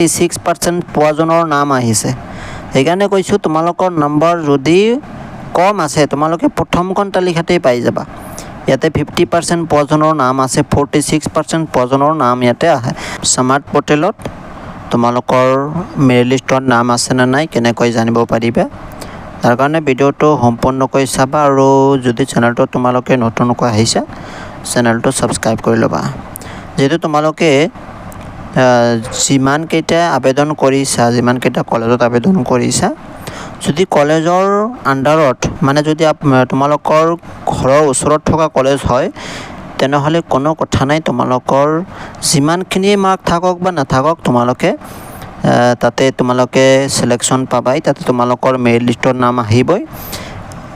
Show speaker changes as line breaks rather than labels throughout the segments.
46% পোৱাজনৰ নাম আহিছে। সেইকাৰণে কৈছোঁ তোমালোকৰ নম্বৰ যদি কম আছে তোমালোকে প্ৰথমখন তালিকাতেই পাই যাবা। ইয়াতে 50% পোৱাজনৰ নাম আছে, 46% পোৱাজনৰ নাম ইয়াতে আহে। স্মাৰ্ট পৰ্টেলত তোমালোকৰ মেৰিট লিষ্টত নাম আছে নে নাই কেনেকৈ জানিব পাৰিবা। তাৰ কাৰণে ভিডিঅ'টো সম্পূৰ্ণকৈ চাবা আৰু যদি চেনেলটো তোমালোকে নতুনকৈ আহিছা চেনেলটো ছাবস্ক্ৰাইব কৰি ল'বা। যিহেতু তোমালোকে যিমানকেইটা আবেদন কৰিছা, যিমানকেইটা কলেজত আবেদন কৰিছা, যদি কলেজৰ আণ্ডাৰত মানে যদি তোমালোকৰ ঘৰৰ ওচৰত থকা কলেজ হয় তেনেহ'লে কোনো কথা নাই, তোমালোকৰ যিমানখিনি মাৰ্ক থাকক বা নাথাকক তোমালোকে তাতে তোমালোকে চিলেকশ্যন পাবাই, তাতে তোমালোকৰ মেৰিট লিষ্টৰ নাম আহিবই।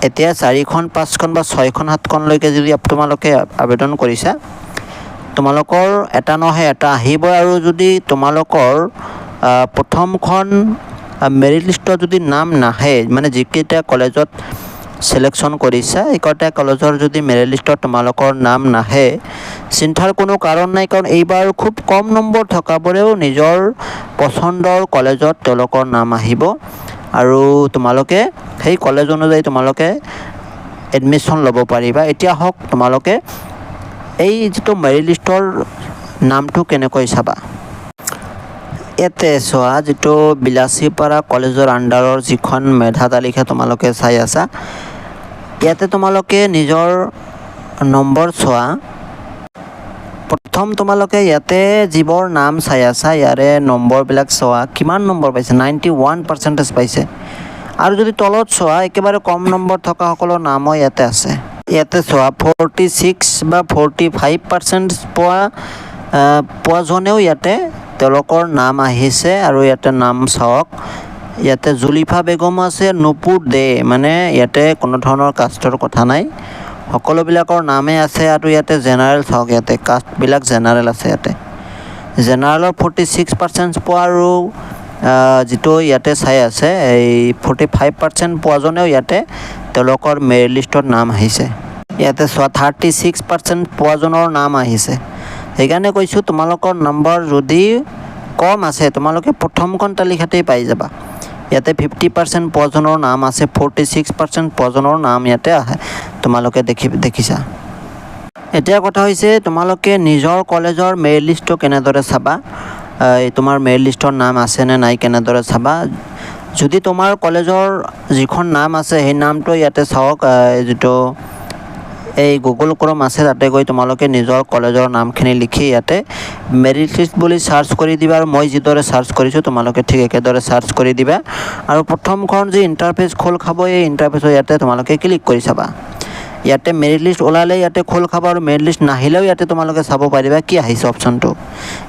এতিয়া 4খন 5খন বা 6খন 7খনলৈকে যদি তোমালোকে আবেদন কৰিছা তোমালোকৰ এটা নহয় এটা আহিবই। আৰু যদি তোমালোকৰ প্ৰথমখন মেৰিট লিষ্টত যদি নাম নাহে, মানে যিকেইটা কলেজত চিলেকশ্যন কৰিছা এইকেইটা কলেজৰ যদি মেৰিট লিষ্টত তোমালোকৰ নাম নাহে চিন্তাৰ কোনো কাৰণ নাই, কাৰণ এইবাৰ খুব কম নম্বৰ থকাবোৰেও নিজৰ পচন্দৰ কলেজত তেওঁলোকৰ নাম আহিব আৰু তোমালোকে সেই কলেজ অনুযায়ী তোমালোকে এডমিশ্যন ল'ব পাৰিবা। এতিয়া হওক তোমালোকে এই যিটো মেৰিট লিষ্টৰ নামটো কেনেকৈ চাবা। ইয়াতে চোৱা, যিটো বিলাচীপাৰা কলেজৰ আণ্ডাৰৰ যিখন মেধা তালিকা তোমালোকে চাই আছা, ইয়াতে তোমালোকে নিজৰ নম্বৰ চোৱা। প্ৰথম তোমালোকে ইয়াতে যিবোৰ নাম চাই আছা ইয়াৰে নম্বৰবিলাক চোৱা, কিমান নম্বৰ পাইছে, 91% পাইছে। আৰু যদি তলত চোৱা একেবাৰে কম নম্বৰ থকা সকলৰ নামো ইয়াতে আছে। ইয়াতে চোৱা 46 বা 45% পোৱাজনেও ইয়াতে তেওঁলোকৰ নাম আহিছে। আৰু ইয়াতে নাম চাওক, ইয়াতে জুলিফা বেগম আছে, নুপুৰ দে, মানে ইয়াতে কোনো ধৰণৰ কাষ্টৰ কথা নাই, সকলোবিলাকৰ নামেই আছে। আৰু ইয়াতে জেনেৰেল চাওক, ইয়াতে কাষ্টবিলাক জেনেৰেল আছে। ইয়াতে জেনেৰেলৰ 46% পোৱা আৰু যিটো ইয়াতে চাই আছে এই 45% পোৱাজনেও ইয়াতে তেওঁলোকৰ মেৰিট লিষ্টত নাম আহিছে। ইয়াতে চোৱা 36% পোৱাজনৰ নাম আহিছে। সেইকাৰণে কৈছোঁ তোমালোকৰ নম্বৰ যদি কম আছে তোমালোকে প্ৰথমখন তালিকাতেই পাই যাবা। ইয়াতে 50% পোৱাজনৰ নাম আছে, 46% পোৱাজনৰ নাম ইয়াতে আহে, তোমালোকে দেখিছা। এতিয়া কথা হৈছে তোমালোকে নিজৰ কলেজৰ মেৰিট লিষ্টটো কেনেদৰে চাবা, তোমাৰ মেৰিট লিষ্টৰ নাম আছেনে নাই কেনেদৰে চাবা। যদি তোমাৰ কলেজৰ যিখন নাম আছে সেই নামটো ইয়াতে চাওক, যিটো এই গুগল ক্ৰম আছে তাতে গৈ তোমালোকে নিজৰ কলেজৰ নামখিনি লিখি ইয়াতে মেৰিট লিষ্ট বুলি চাৰ্চ কৰি দিবা। আৰু মই যিদৰে চাৰ্চ কৰিছোঁ তোমালোকে ঠিক একেদৰে চাৰ্চ কৰি দিবা। আৰু প্ৰথমখন যি ইণ্টাৰফেচ খোল খাব এই ইণ্টাৰফেচৰ ইয়াতে তোমালোকে ক্লিক কৰি চাবা। ইয়াতে মেৰিট লিষ্ট ওলালে ইয়াতে খোল খাব, আৰু মেৰিট লিষ্ট নাহিলেও ইয়াতে তোমালোকে চাব পাৰিবা কি আহিছে অপশ্যনটো।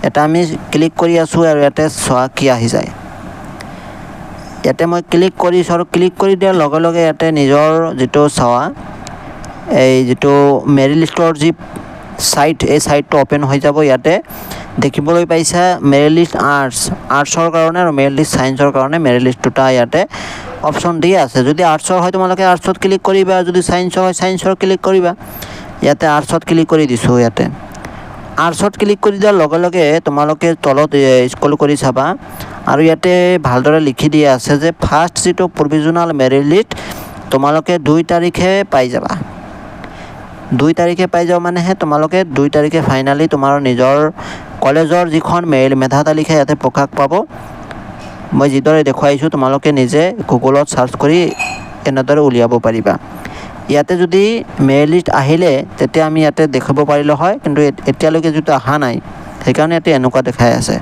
এটা আমি ক্লিক কৰি আছোঁ আৰু ইয়াতে চোৱা কি আহি যায়। ইয়াতে মই ক্লিক কৰিছোঁ আৰু ক্লিক কৰি দিয়াৰ লগে লগে ইয়াতে নিজৰ যিটো চোৱা এই যিটো মেৰিট লিষ্টৰ যি সাইট এই সাইটটো ওপেন হৈ যাব। ইয়াতে দেখিবলৈ পাইছা মেৰিট লিষ্ট আৰ্টছৰ কাৰণে আৰু মেৰিট লিষ্ট সায়েন্সৰ কাৰণে মেৰিট লিষ্ট দুটা ইয়াতে অপশ্যন দিয়া আছে। যদি আৰ্টছৰ হয় তোমালোকে আৰ্টছত ক্লিক কৰিবা, যদি সায়েন্সৰ হয় সায়েন্সৰ ক্লিক কৰিবা। ইয়াতে আৰ্টছত ক্লিক কৰি দিছোঁ। ইয়াতে আৰ্টছত ক্লিক কৰি দিয়াৰ লগে লগে তোমালোকে তলত স্ক্ৰল কৰি চাবা আৰু ইয়াতে ভালদৰে লিখি দিয়া আছে যে ফাৰ্ষ্ট যিটো প্ৰভিজনাল মেৰিট লিষ্ট তোমালোকে 2 তাৰিখে পাই যাবা। 2 তাৰিখে পাই যাওঁ মানেহে তোমালোকে 2 তাৰিখে ফাইনালি তোমাৰ নিজৰ কলেজৰ যিখন মেধা তালিকা ইয়াতে প্ৰকাশ পাব। মই যিদৰে দেখুৱাইছোঁ তোমালোকে নিজে গুগলত চাৰ্চ কৰি এনেদৰে উলিয়াব পাৰিবা। ইয়াতে যদি মেৰিট লিষ্ট আহিলে তেতিয়া আমি ইয়াতে দেখাব পাৰিলোঁ হয়, কিন্তু এতিয়ালৈকে যিটো অহা নাই সেইকাৰণে ইয়াতে এনেকুৱা দেখাই আছে।